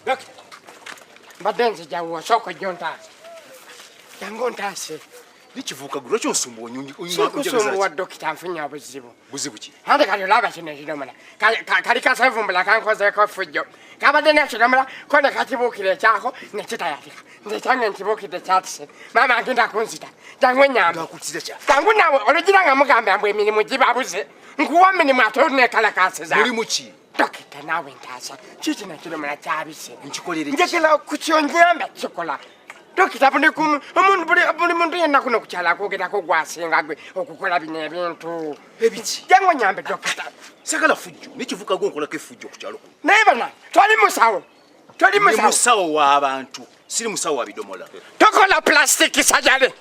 Look. Badenze jawo soko jonta. Jango ntase. Nikivuka gwe lwaki onsumba onsumbuwa dokita nfunya obuzibu. Buzibu ki? Hande kali olaba kino ekidomola. Kali kasavumbula kankozeko fujjo. Kabadde n'ekidomola ko ne kakibuukira ekyako ne kitayatika. Nze kyange nkibuukidde kyatise. Maama agenda kunzita. Jangu ennyamba. Ngakutiza kya. Jangu nawe olugira nga mugamba mbu emirimu gibabuze. Nkuwa emirimu ate olunekkalakaasiza. Mulimu ki? Dokita naawe ntaasa. Kiki n'ekidomola kyabise. Nkikolere ki? Njagala ku kyonyamba kikola. Dokita buli muntu yenna kuno kukyala akwogerako gwasinga gwe okukola bino ebintu. Ebiki? Jangu nyambe dokita. Sagala fujjo. Nikivuka gwe nkolako effujjo ku kyalo kuno. Naye bana, toli musawo. Toli Ndi musawo. musawo w'abantu. Siri musawo wa bidomola. Tokola plastic sajale.